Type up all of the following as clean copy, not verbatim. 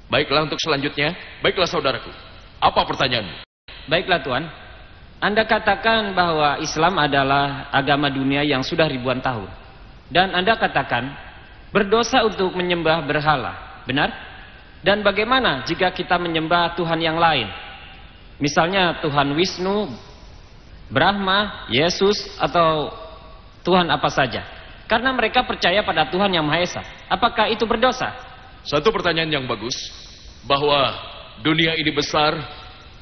Baiklah untuk selanjutnya. Baiklah saudaraku. Apa pertanyaanmu? Baiklah Tuan. Anda katakan bahwa Islam adalah agama dunia yang sudah ribuan tahun. Dan Anda katakan berdosa untuk menyembah berhala. Benar? Dan bagaimana jika kita menyembah Tuhan yang lain? Misalnya Tuhan Wisnu, Brahma, Yesus, atau Tuhan apa saja. Karena mereka percaya pada Tuhan yang Maha Esa. Apakah itu berdosa? Satu pertanyaan yang bagus. Bahwa dunia ini besar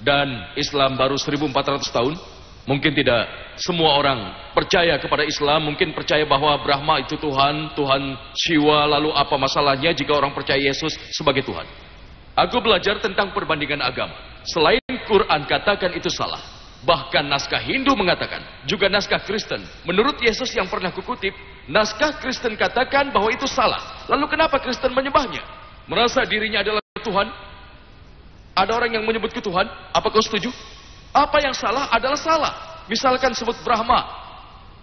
dan Islam baru 1400 tahun. Mungkin tidak semua orang percaya kepada Islam. Mungkin percaya bahwa Brahma itu Tuhan, Tuhan Shiva. Lalu apa masalahnya jika orang percaya Yesus sebagai Tuhan? Aku belajar tentang perbandingan agama. Selain Quran katakan itu salah. Bahkan naskah Hindu mengatakan, juga naskah Kristen. Menurut Yesus yang pernah kukutip, naskah Kristen katakan bahwa itu salah. Lalu kenapa Kristen menyembahnya? Merasa dirinya adalah Tuhan? Ada orang yang menyebut ke Tuhan? Apa kau setuju? Apa yang salah adalah salah. Misalkan sebut Brahma,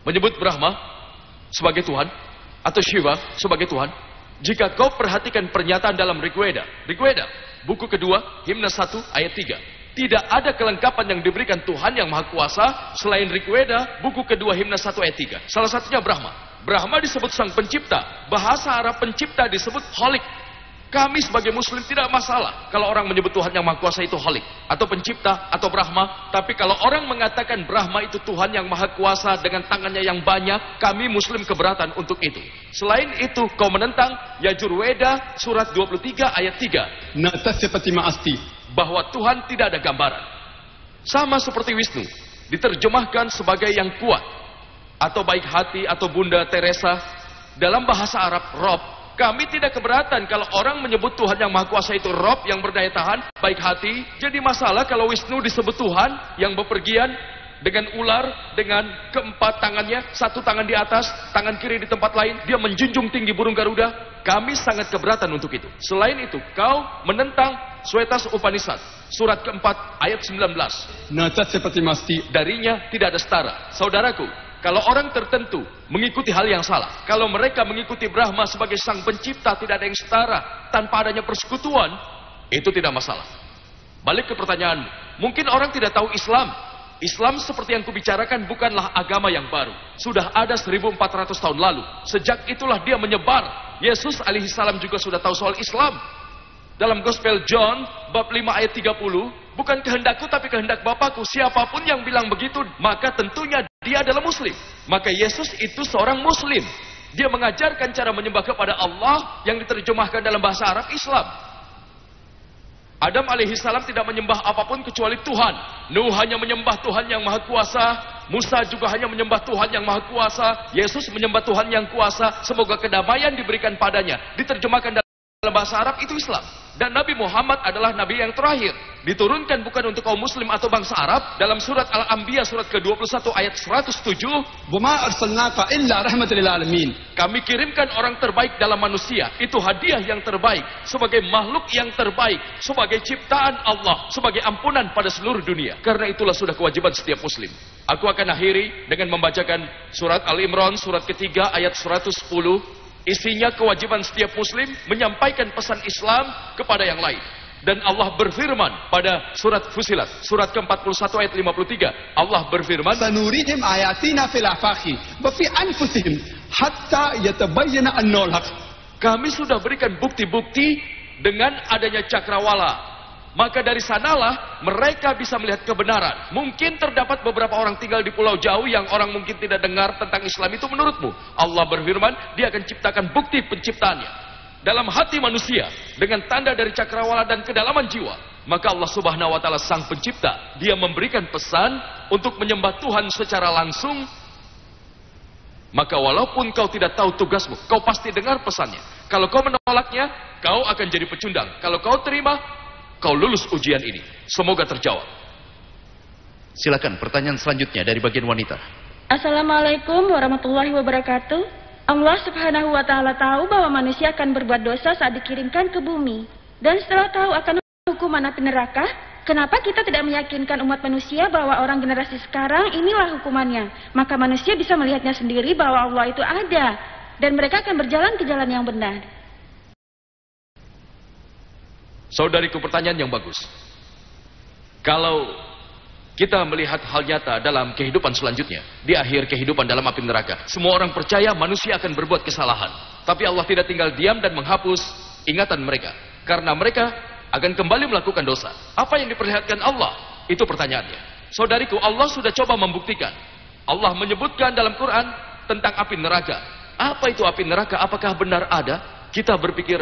menyebut Brahma sebagai Tuhan, atau Shiva sebagai Tuhan. Jika kau perhatikan pernyataan dalam Rigveda, buku kedua, himne 1 ayat 3. Tidak ada kelengkapan yang diberikan Tuhan yang Maha Kuasa selain Rigveda, buku kedua, himne 1 ayat 3. Salah satunya Brahma. Brahma disebut sang pencipta. Bahasa Arab pencipta disebut Khalik. Kami sebagai Muslim tidak masalah kalau orang menyebut Tuhan yang Maha Kuasa itu Khalik, atau pencipta, atau Brahma. Tapi kalau orang mengatakan Brahma itu Tuhan yang Maha Kuasa dengan tangannya yang banyak, kami Muslim keberatan untuk itu. Selain itu, kau menentang Yajurveda surat 23 ayat 3. Bahwa Tuhan tidak ada gambaran. Sama seperti Wisnu, diterjemahkan sebagai yang kuat, atau baik hati, atau Bunda Teresa. Dalam bahasa Arab, Rob. Kami tidak keberatan kalau orang menyebut Tuhan yang Maha Kuasa itu Rob yang berdaya tahan, baik hati. Jadi masalah kalau Wisnu disebut Tuhan yang bepergian dengan ular, dengan keempat tangannya, satu tangan di atas, tangan kiri di tempat lain, dia menjunjung tinggi burung Garuda. Kami sangat keberatan untuk itu. Selain itu, kau menentang Shwetas Upanishad, surat keempat ayat 19. Darinya tidak ada setara. Saudaraku, kalau orang tertentu mengikuti hal yang salah, kalau mereka mengikuti Brahma sebagai sang pencipta, tidak ada yang setara, tanpa adanya persekutuan, itu tidak masalah. Balik ke pertanyaan, mungkin orang tidak tahu Islam. Islam seperti yang kubicarakan bukanlah agama yang baru. Sudah ada 1400 tahun lalu. Sejak itulah dia menyebar. Yesus alaihissalam juga sudah tahu soal Islam. Dalam Gospel John, bab 5 ayat 30, bukan kehendakku tapi kehendak Bapakku. Siapapun yang bilang begitu, maka tentunya dia adalah Muslim. Maka Yesus itu seorang Muslim. Dia mengajarkan cara menyembah kepada Allah yang diterjemahkan dalam bahasa Arab Islam. Adam alaihissalam tidak menyembah apapun kecuali Tuhan. Nuh hanya menyembah Tuhan yang Maha Kuasa. Musa juga hanya menyembah Tuhan yang Maha Kuasa. Yesus menyembah Tuhan yang kuasa. Semoga kedamaian diberikan padanya. Diterjemahkan dalam bahasa Arab itu Islam. Dan Nabi Muhammad adalah Nabi yang terakhir. Diturunkan bukan untuk kaum Muslim atau bangsa Arab. Dalam surat Al-Anbiya surat ke-21 ayat 107. Kami kirimkan orang terbaik dalam manusia. Itu hadiah yang terbaik. Sebagai makhluk yang terbaik. Sebagai ciptaan Allah. Sebagai ampunan pada seluruh dunia. Karena itulah sudah kewajiban setiap Muslim. Aku akan akhiri dengan membacakan surat Al-Imran surat ketiga ayat 110. Isinya kewajiban setiap Muslim menyampaikan pesan Islam kepada yang lain. Dan Allah berfirman pada surat Fusilat, surat ke-41 ayat 53. Allah berfirman, "Sanurihim ayatina fil afaqi wa fi anfusihim hatta yatabayyana annal haq." Kami sudah berikan bukti-bukti dengan adanya cakrawala. Maka dari sanalah mereka bisa melihat kebenaran. Mungkin terdapat beberapa orang tinggal di pulau jauh yang orang mungkin tidak dengar tentang Islam itu menurutmu. Allah berfirman, dia akan ciptakan bukti penciptaannya dalam hati manusia dengan tanda dari cakrawala dan kedalaman jiwa. Maka Allah Subhanahu wa taala sang pencipta, dia memberikan pesan untuk menyembah Tuhan secara langsung. Maka walaupun kau tidak tahu tugasmu, kau pasti dengar pesannya. Kalau kau menolaknya, kau akan jadi pecundang. Kalau kau terima, kau lulus ujian ini. Semoga terjawab. Silakan pertanyaan selanjutnya dari bagian wanita. Assalamualaikum warahmatullahi wabarakatuh. Allah Subhanahu wa taala tahu bahwa manusia akan berbuat dosa saat dikirimkan ke bumi. Dan setelah tahu akan hukuman api neraka, kenapa kita tidak meyakinkan umat manusia bahwa orang generasi sekarang inilah hukumannya? Maka manusia bisa melihatnya sendiri bahwa Allah itu ada dan mereka akan berjalan ke jalan yang benar. Saudariku, pertanyaan yang bagus. Kalau kita melihat hal nyata dalam kehidupan selanjutnya, di akhir kehidupan dalam api neraka, semua orang percaya manusia akan berbuat kesalahan. Tapi Allah tidak tinggal diam dan menghapus ingatan mereka, karena mereka akan kembali melakukan dosa. Apa yang diperlihatkan Allah? Itu pertanyaannya. Saudariku, Allah sudah coba membuktikan. Allah menyebutkan dalam Quran tentang api neraka. Apa itu api neraka? Apakah benar ada? Kita berpikir,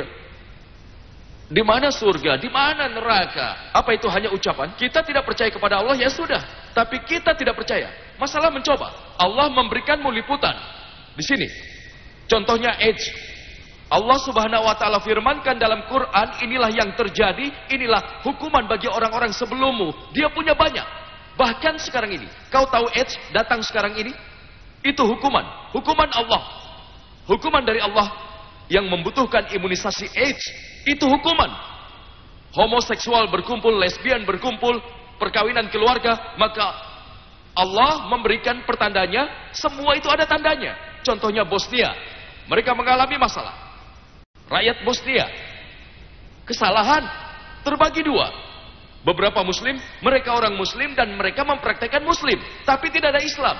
di mana surga? Di mana neraka? Apa itu hanya ucapan? Kita tidak percaya kepada Allah, ya sudah. Tapi kita tidak percaya. Masalah mencoba. Allah memberikanmu liputan. Di sini. Contohnya AIDS. Allah Subhanahu wa taala firmankan dalam Quran, inilah yang terjadi, inilah hukuman bagi orang-orang sebelummu. Dia punya banyak. Bahkan sekarang ini. Kau tahu AIDS datang sekarang ini? Itu hukuman. Hukuman Allah. Hukuman dari Allah yang membutuhkan imunisasi AIDS. Itu hukuman. Homoseksual berkumpul, lesbian berkumpul, perkawinan keluarga, maka Allah memberikan pertandanya. Semua itu ada tandanya. Contohnya Bosnia, mereka mengalami masalah. Rakyat Bosnia, kesalahan terbagi dua. Beberapa muslim, mereka orang muslim dan mereka mempraktekkan muslim, tapi tidak ada Islam.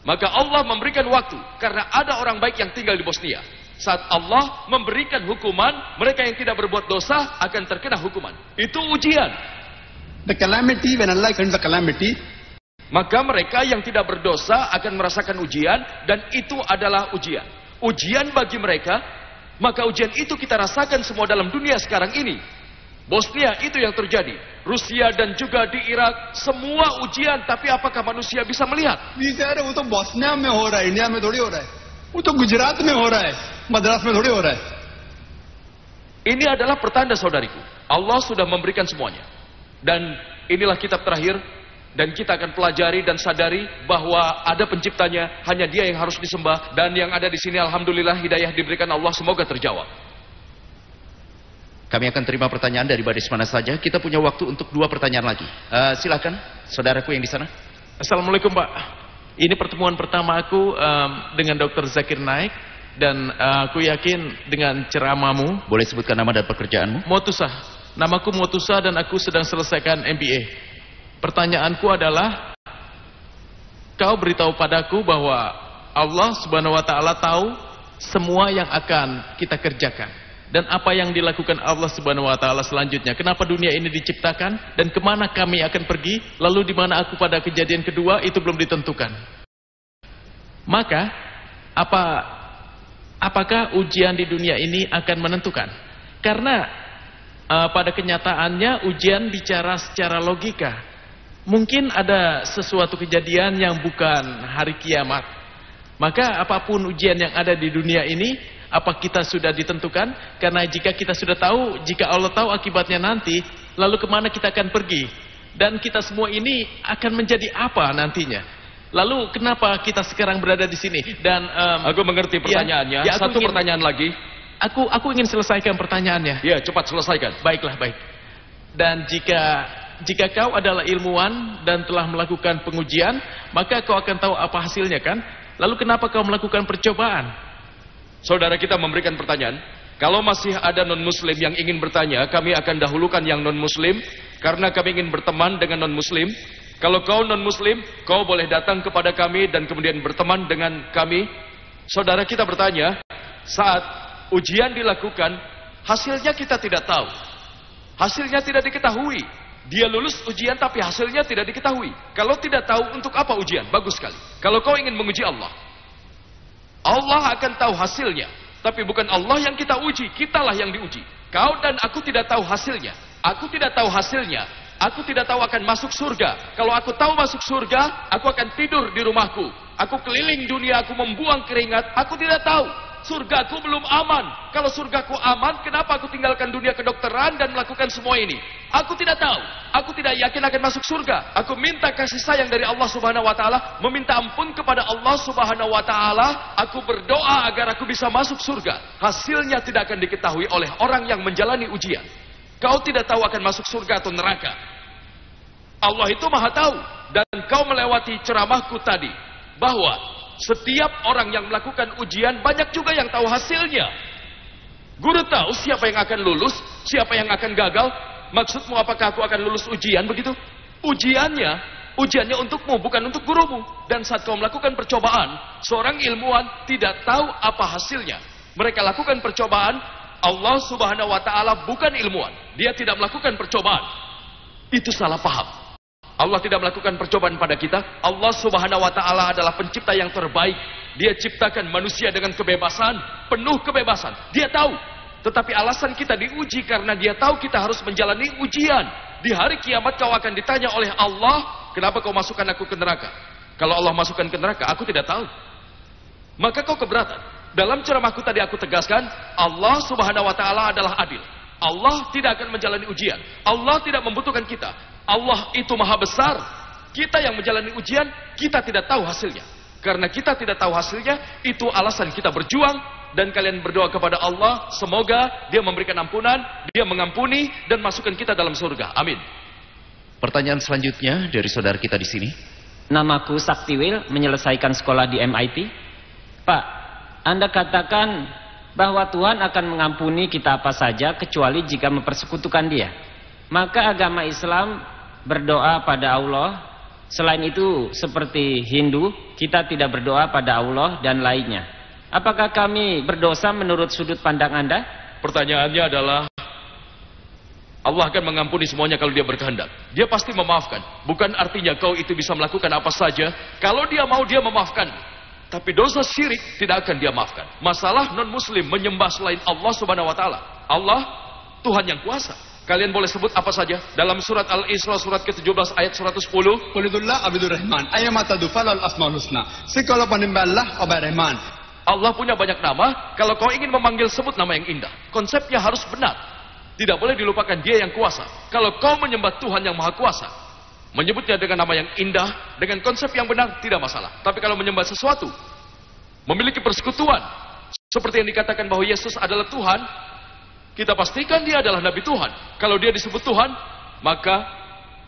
Maka Allah memberikan waktu, karena ada orang baik yang tinggal di Bosnia. Saat Allah memberikan hukuman, mereka yang tidak berbuat dosa akan terkena hukuman. Itu ujian. The calamity, when Allah sends the calamity, maka mereka yang tidak berdosa akan merasakan ujian, dan itu adalah ujian. Ujian bagi mereka, maka ujian itu kita rasakan semua dalam dunia sekarang ini. Bosnia itu yang terjadi. Rusia dan juga di Irak, semua ujian, tapi apakah manusia bisa melihat? we say, "Arey, wo to Bosnia mein ho raha hai, India mein thodi ho raha hai. Wo to Gujarat mein ho raha hai, Madras mein thodi ho raha hai." Ini adalah pertanda, saudariku. Allah sudah memberikan semuanya. Dan inilah kitab terakhir. Dan kita akan pelajari dan sadari bahwa ada penciptanya, hanya dia yang harus disembah. Dan yang ada di sini, alhamdulillah, hidayah diberikan Allah, semoga terjawab. Kami akan terima pertanyaan dari baris mana saja. Kita punya waktu untuk 2 pertanyaan lagi. Silakan, saudaraku yang di sana. Assalamualaikum Pak. Ini pertemuan pertama aku dengan Dr. Zakir Naik. Dan aku yakin dengan ceramahmu. Boleh sebutkan nama dan pekerjaanmu? Motusa. Namaku Motusa dan aku sedang selesaikan MBA. Pertanyaanku adalah, kau beritahu padaku bahwa Allah Subhanahu wa taala tahu semua yang akan kita kerjakan. Dan apa yang dilakukan Allah Subhanahu wa taala selanjutnya. Kenapa dunia ini diciptakan dan kemana kami akan pergi, lalu di mana aku pada kejadian kedua, itu belum ditentukan. Maka apakah ujian di dunia ini akan menentukan? Karena pada kenyataannya ujian bicara secara logika. Mungkin ada sesuatu kejadian yang bukan hari kiamat. Maka apapun ujian yang ada di dunia ini, apa kita sudah ditentukan? Karena jika kita sudah tahu, jika Allah tahu akibatnya nanti, lalu kemana kita akan pergi? Dan kita semua ini akan menjadi apa nantinya? Lalu kenapa kita sekarang berada di sini? Dan aku mengerti pertanyaannya. Satu pertanyaan lagi. Aku ingin selesaikan pertanyaannya. Ya, cepat selesaikan. Baiklah, baik. Dan jika kau adalah ilmuwan dan telah melakukan pengujian, maka kau akan tahu apa hasilnya, kan? Lalu kenapa kau melakukan percobaan? Saudara kita memberikan pertanyaan. Kalau masih ada non-muslim yang ingin bertanya, kami akan dahulukan yang non-muslim, karena kami ingin berteman dengan non-muslim. Kalau kau non-muslim, kau boleh datang kepada kami dan kemudian berteman dengan kami. Saudara kita bertanya, saat ujian dilakukan, hasilnya kita tidak tahu. Hasilnya tidak diketahui. Dia lulus ujian tapi hasilnya tidak diketahui. Kalau tidak tahu, untuk apa ujian? Bagus sekali. Kalau kau ingin menguji Allah, Allah akan tahu hasilnya. Tapi bukan Allah yang kita uji, kitalah yang diuji. Kau dan aku tidak tahu hasilnya. Aku tidak tahu hasilnya. Aku tidak tahu akan masuk surga. Kalau aku tahu masuk surga, aku akan tidur di rumahku. Aku keliling dunia, aku membuang keringat. Aku tidak tahu. Surgaku belum aman. Kalau surgaku aman, kenapa aku tinggalkan dunia kedokteran dan melakukan semua ini? Aku tidak tahu. Aku tidak yakin akan masuk surga. Aku minta kasih sayang dari Allah Subhanahu wa taala, meminta ampun kepada Allah Subhanahu wa taala. Aku berdoa agar aku bisa masuk surga. Hasilnya tidak akan diketahui oleh orang yang menjalani ujian. Kau tidak tahu akan masuk surga atau neraka. Allah itu Maha tahu. Dan kau melewati ceramahku tadi bahwa setiap orang yang melakukan ujian, banyak juga yang tahu hasilnya. Guru tahu siapa yang akan lulus, siapa yang akan gagal. Maksudmu apakah aku akan lulus ujian begitu? Ujiannya untukmu, bukan untuk gurumu. Dan saat kau melakukan percobaan, seorang ilmuwan tidak tahu apa hasilnya. Mereka lakukan percobaan, Allah Subhanahu wa Ta'ala bukan ilmuwan. Dia tidak melakukan percobaan. Itu salah paham. Allah tidak melakukan percobaan pada kita. Allah Subhanahu wa Ta'ala adalah pencipta yang terbaik. Dia ciptakan manusia dengan kebebasan, penuh kebebasan. Dia tahu. Tetapi alasan kita diuji karena dia tahu kita harus menjalani ujian. Di hari kiamat kau akan ditanya oleh Allah, kenapa kau masukkan aku ke neraka? Kalau Allah masukkan ke neraka, aku tidak tahu. Maka kau keberatan. Dalam ceramahku tadi aku tegaskan, Allah Subhanahu wa Ta'ala adalah adil. Allah tidak akan menjalani ujian. Allah tidak membutuhkan kita. Allah itu maha besar. Kita yang menjalani ujian, kita tidak tahu hasilnya. Karena kita tidak tahu hasilnya, itu alasan kita berjuang. Dan kalian berdoa kepada Allah, semoga Dia memberikan ampunan, Dia mengampuni dan masukkan kita dalam surga. Amin. Pertanyaan selanjutnya dari saudara kita di sini. Namaku Saktiwil, menyelesaikan sekolah di MIT. Pak, Anda katakan bahwa Tuhan akan mengampuni kita apa saja kecuali jika mempersekutukan Dia. Maka agama Islam berdoa pada Allah. Selain itu, seperti Hindu, kita tidak berdoa pada Allah dan lainnya. Apakah kami berdosa menurut sudut pandang Anda? Pertanyaannya adalah, Allah akan mengampuni semuanya kalau Dia berkehendak. Dia pasti memaafkan. Bukan artinya kau itu bisa melakukan apa saja. Kalau Dia mau, Dia memaafkan. Tapi dosa syirik tidak akan Dia maafkan. Masalah non-muslim menyembah selain Allah Subhanahu wa Ta'ala. Allah, Tuhan yang kuasa. Kalian boleh sebut apa saja. Dalam surat Al-Isra surat ke-17 ayat 110. Qulidullah Abdur Rahman. Ayamata dufalal asmaul husna. Sikala panimballah Abar Rahman. Allah punya banyak nama. Kalau kau ingin memanggil, sebut nama yang indah. Konsepnya harus benar. Tidak boleh dilupakan Dia yang kuasa. Kalau kau menyembah Tuhan yang maha kuasa, menyebutnya dengan nama yang indah, dengan konsep yang benar, tidak masalah. Tapi kalau menyembah sesuatu, memiliki persekutuan, seperti yang dikatakan bahwa Yesus adalah Tuhan, kita pastikan Dia adalah Nabi Tuhan. Kalau Dia disebut Tuhan, maka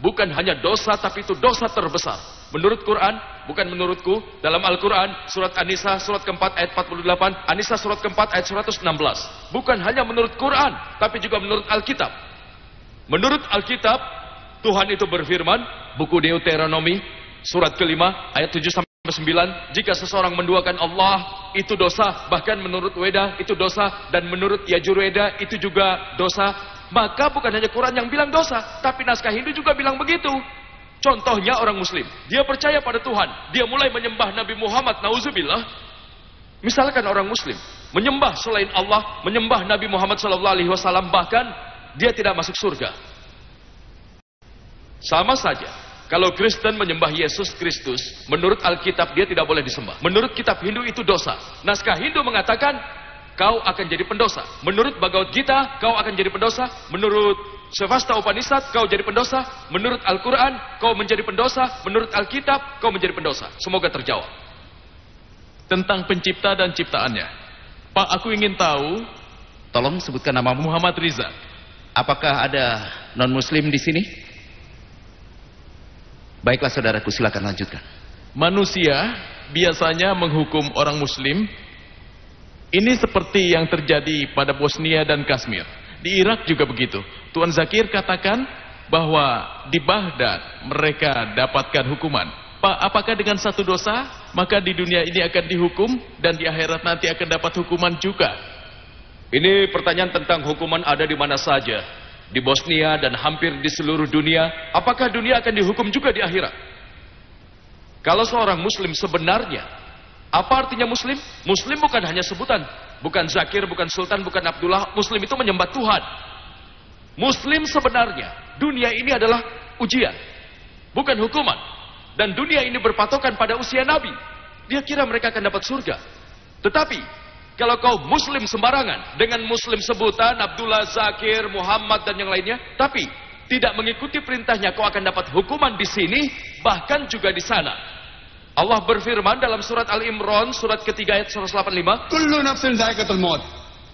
bukan hanya dosa, tapi itu dosa terbesar. Menurut Quran, bukan menurutku. Dalam Al-Quran, surat An-Nisa, surat keempat ayat 48, An-Nisa surat keempat ayat 116. Bukan hanya menurut Quran, tapi juga menurut Alkitab. Menurut Alkitab, Tuhan itu berfirman, buku Deuteronomi, surat kelima, ayat 7-9, jika seseorang menduakan Allah, itu dosa. Bahkan menurut Weda, itu dosa. Dan menurut Yajurweda, itu juga dosa. Maka bukan hanya Quran yang bilang dosa, tapi naskah Hindu juga bilang begitu. Contohnya orang Muslim, dia percaya pada Tuhan, dia mulai menyembah Nabi Muhammad, nauzubillah. Misalkan orang Muslim menyembah selain Allah, menyembah Nabi Muhammad SAW, bahkan dia tidak masuk surga. Sama saja, kalau Kristen menyembah Yesus Kristus, menurut Alkitab dia tidak boleh disembah. Menurut kitab Hindu itu dosa. Naskah Hindu mengatakan, kau akan jadi pendosa. Menurut Bhagavad Gita, kau akan jadi pendosa. Menurut Shvasta Upanishad, kau jadi pendosa. Menurut Al-Quran, kau menjadi pendosa. Menurut Alkitab, kau menjadi pendosa. Semoga terjawab. Tentang pencipta dan ciptaannya. Pak, aku ingin tahu. Tolong sebutkan namamu. Muhammad Riza. Apakah ada non-muslim di sini? Baiklah saudaraku, silakan lanjutkan. Manusia biasanya menghukum orang muslim. Ini seperti yang terjadi pada Bosnia dan Kashmir. Di Irak juga begitu. Tuan Zakir katakan bahwa di Baghdad mereka dapatkan hukuman. Pak, apakah dengan satu dosa, maka di dunia ini akan dihukum dan di akhirat nanti akan dapat hukuman juga? Ini pertanyaan tentang hukuman ada di mana saja. Di Bosnia dan hampir di seluruh dunia. Apakah dunia akan dihukum juga di akhirat? Kalau seorang muslim sebenarnya, apa artinya muslim? Muslim bukan hanya sebutan. Bukan Zakir, bukan Sultan, bukan Abdullah. Muslim itu menyembah Tuhan. Muslim sebenarnya, dunia ini adalah ujian, bukan hukuman. Dan dunia ini berpatokan pada usia Nabi. Dia kira mereka akan dapat surga. Tetapi, kalau kau muslim sembarangan, dengan muslim sebutan, Abdullah, Zakir, Muhammad, dan yang lainnya, tapi tidak mengikuti perintahnya, kau akan dapat hukuman di sini, bahkan juga di sana. Allah berfirman dalam surat Al-Imran, surat ketiga ayat 185, Kullu nafsin dha'iqatul maut.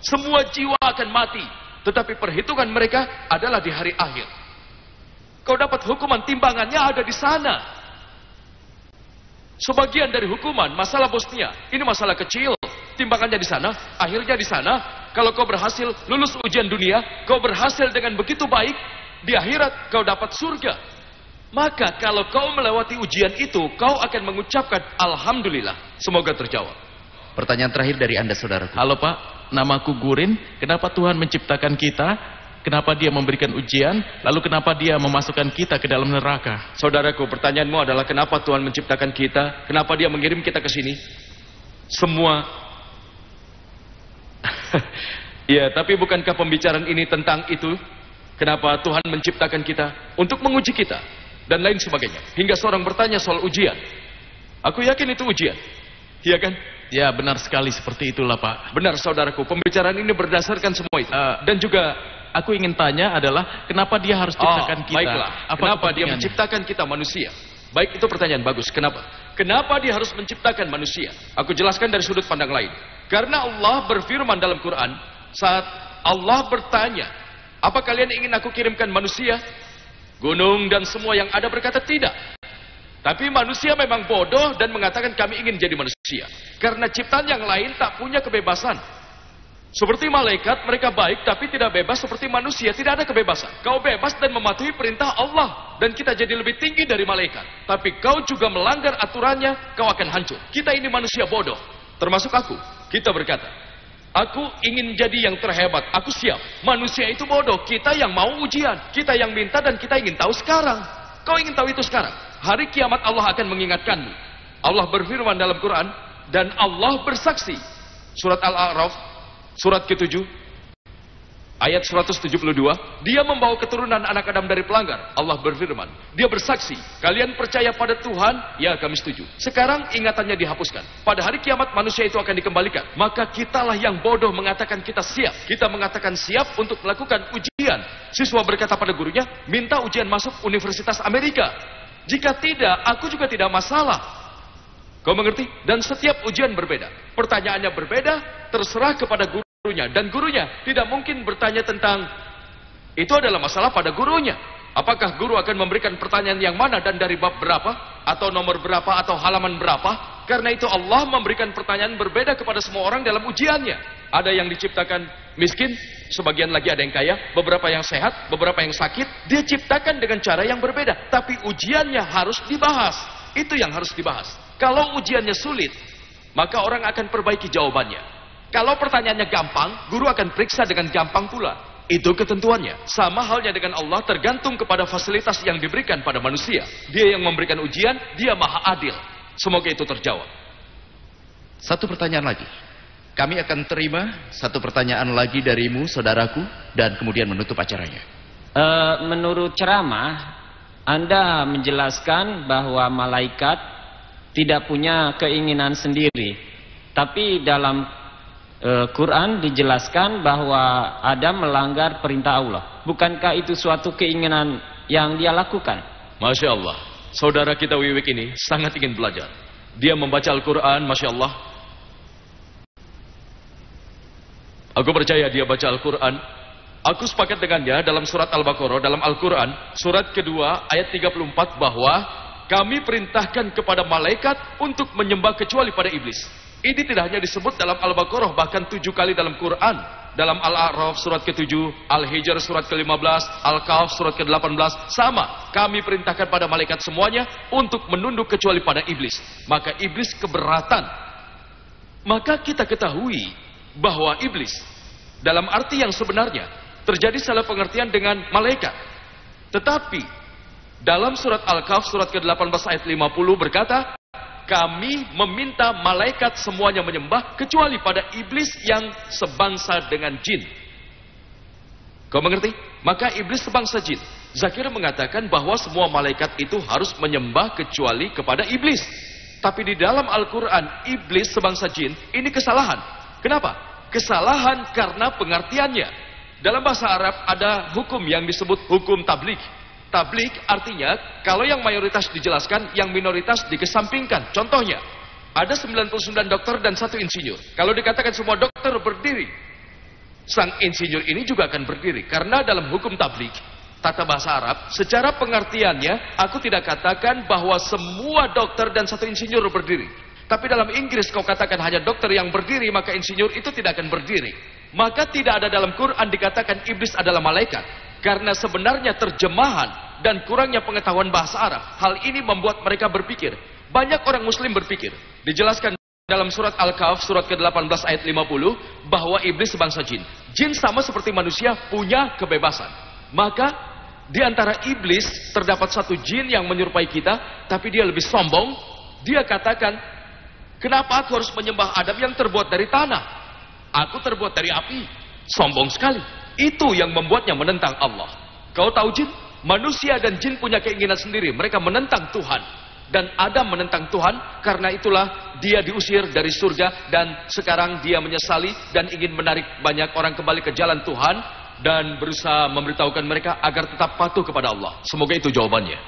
semua jiwa akan mati, tetapi perhitungan mereka adalah di hari akhir. Kau dapat hukuman, timbangannya ada di sana. Sebagian dari hukuman, masalah Bosnia, ini masalah kecil, timbangannya di sana, akhirnya di sana. kalau kau berhasil lulus ujian dunia, kau berhasil dengan begitu baik, di akhirat kau dapat surga. Maka kalau kau melewati ujian itu, kau akan mengucapkan Alhamdulillah. Semoga terjawab. Pertanyaan terakhir dari Anda, saudaraku. Halo Pak, namaku Gurin. Kenapa Tuhan menciptakan kita? Kenapa dia memberikan ujian? Lalu kenapa dia memasukkan kita ke dalam neraka? Saudaraku, pertanyaanmu adalah kenapa Tuhan menciptakan kita? Kenapa dia mengirim kita ke sini? Semua. Ya, tapi bukankah pembicaraan ini tentang itu? Kenapa Tuhan menciptakan kita? Untuk menguji kita. Dan lain sebagainya. Hingga seorang bertanya soal ujian. Aku yakin itu ujian. Iya kan? Ya, benar sekali seperti itulah Pak. Benar saudaraku, pembicaraan ini berdasarkan semua itu. Dan juga aku ingin tanya adalah kenapa dia harus ciptakan kita? Baiklah. Kenapa dia menciptakan kita manusia? Baik, itu pertanyaan bagus. Kenapa? Kenapa dia harus menciptakan manusia? Aku jelaskan dari sudut pandang lain. Karena Allah berfirman dalam Quran, saat Allah bertanya, apa kalian ingin aku kirimkan manusia? Gunung dan semua yang ada berkata tidak. Tapi manusia memang bodoh dan mengatakan kami ingin jadi manusia. Karena ciptaan yang lain tak punya kebebasan. Seperti malaikat, mereka baik tapi tidak bebas seperti manusia, tidak ada kebebasan. Kau bebas dan mematuhi perintah Allah. Dan kita jadi lebih tinggi dari malaikat. Tapi kau juga melanggar aturannya, kau akan hancur. Kita ini manusia bodoh. Termasuk aku. Kita berkata, aku ingin jadi yang terhebat, aku siap. Manusia itu bodoh, kita yang mau ujian. Kita yang minta dan kita ingin tahu sekarang. Kau ingin tahu itu sekarang. Hari kiamat Allah akan mengingatkanmu. Allah berfirman dalam Quran, dan Allah bersaksi. Surat Al-A'raf, surat ke-7, ayat 172. Dia membawa keturunan anak Adam dari pelanggar. Allah berfirman, dia bersaksi, kalian percaya pada Tuhan? Ya, kami setuju. Sekarang ingatannya dihapuskan. Pada hari kiamat manusia itu akan dikembalikan. Maka kitalah yang bodoh mengatakan kita siap. Kita mengatakan siap untuk melakukan ujian. Siswa berkata pada gurunya, minta ujian masuk Universitas Amerika. Jika tidak, aku juga tidak masalah. Kau mengerti? Dan setiap ujian berbeda. Pertanyaannya berbeda, terserah kepada gurunya. Dan gurunya tidak mungkin bertanya tentang itu adalah masalah pada gurunya. Apakah guru akan memberikan pertanyaan yang mana dan dari bab berapa? Atau nomor berapa? Atau halaman berapa? Karena itu Allah memberikan pertanyaan berbeda kepada semua orang dalam ujiannya. Ada yang diciptakan miskin, sebagian lagi ada yang kaya, beberapa yang sehat, beberapa yang sakit. Dia ciptakan dengan cara yang berbeda. Tapi ujiannya harus dibahas. Itu yang harus dibahas. Kalau ujiannya sulit, maka orang akan perbaiki jawabannya. Kalau pertanyaannya gampang, guru akan periksa dengan gampang pula. Itu ketentuannya. Sama halnya dengan Allah, tergantung kepada fasilitas yang diberikan pada manusia. Dia yang memberikan ujian, dia maha adil. Semoga itu terjawab. Satu pertanyaan lagi. Kami akan terima satu pertanyaan lagi darimu, saudaraku, dan kemudian menutup acaranya. Menurut ceramah, Anda menjelaskan bahwa malaikat tidak punya keinginan sendiri. Tapi dalam Quran dijelaskan bahwa Adam melanggar perintah Allah. Bukankah itu suatu keinginan yang dia lakukan? Masya Allah. Saudara kita Wiwik ini sangat ingin belajar. Dia membaca Al-Quran, Masya Allah. Aku percaya dia baca Al-Quran. Aku sepakat dengannya dalam surat Al-Baqarah, dalam Al-Quran, surat kedua ayat 34 bahwa kami perintahkan kepada malaikat untuk menyembah kecuali pada iblis. Ini tidak hanya disebut dalam Al-Baqarah, bahkan 7 kali dalam Quran. Dalam Al-A'raf surat ke-7, Al-Hijr surat ke-15, Al-Kahf surat ke-18. Sama, kami perintahkan pada malaikat semuanya untuk menunduk kecuali pada iblis. Maka iblis keberatan. Maka kita ketahui bahwa iblis, dalam arti yang sebenarnya, terjadi salah pengertian dengan malaikat. Tetapi, dalam surat Al-Kahf surat ke-18 ayat 50 berkata, kami meminta malaikat semuanya menyembah kecuali pada iblis yang sebangsa dengan jin. Kau mengerti? Maka iblis sebangsa jin. Zakir mengatakan bahwa semua malaikat itu harus menyembah kecuali kepada iblis. Tapi di dalam Al-Quran, iblis sebangsa jin ini kesalahan. Kenapa? Kesalahan karena pengertiannya. Dalam bahasa Arab ada hukum yang disebut hukum tablik. Tablik artinya, kalau yang mayoritas dijelaskan, yang minoritas dikesampingkan. Contohnya, ada 99 dokter dan 1 insinyur. Kalau dikatakan semua dokter berdiri, sang insinyur ini juga akan berdiri. Karena dalam hukum tablik, tata bahasa Arab, secara pengertiannya, aku tidak katakan bahwa semua dokter dan 1 insinyur berdiri. Tapi dalam Inggris kau katakan hanya dokter yang berdiri, maka insinyur itu tidak akan berdiri. maka tidak ada dalam Quran dikatakan iblis adalah malaikat. Karena sebenarnya terjemahan dan kurangnya pengetahuan bahasa Arab, hal ini membuat mereka berpikir. Banyak orang muslim berpikir, dijelaskan dalam surat Al-Kahf surat ke-18 ayat 50, bahwa iblis sebangsa jin. Jin sama seperti manusia punya kebebasan. Maka di antara iblis terdapat satu jin yang menyerupai kita, tapi dia lebih sombong. Dia katakan, kenapa aku harus menyembah Adam yang terbuat dari tanah? Aku terbuat dari api. Sombong sekali. Itu yang membuatnya menentang Allah. Kau tahu jin? Manusia dan jin punya keinginan sendiri. Mereka menentang Tuhan. Dan Adam menentang Tuhan, karena itulah dia diusir dari surga. Dan sekarang dia menyesali dan ingin menarik banyak orang kembali ke jalan Tuhan. Dan berusaha memberitahukan mereka agar tetap patuh kepada Allah. Semoga itu jawabannya.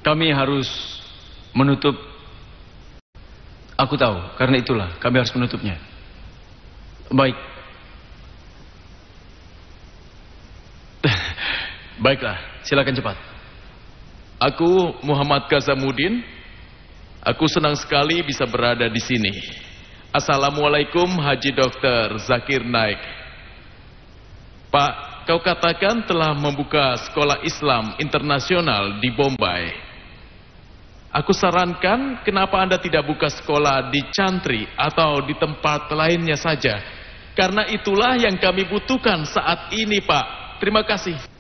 Kami harus menutup. Aku tahu, karena itulah kami harus menutupnya. Baik. Baiklah, silakan cepat. Aku Muhammad Kazamuddin. Aku senang sekali bisa berada di sini. Assalamualaikum Haji Dr. Zakir Naik. Pak, kau katakan telah membuka sekolah Islam internasional di Bombay. Aku sarankan kenapa Anda tidak buka sekolah di Chantry atau di tempat lainnya saja. Karena itulah yang kami butuhkan saat ini, Pak. Terima kasih.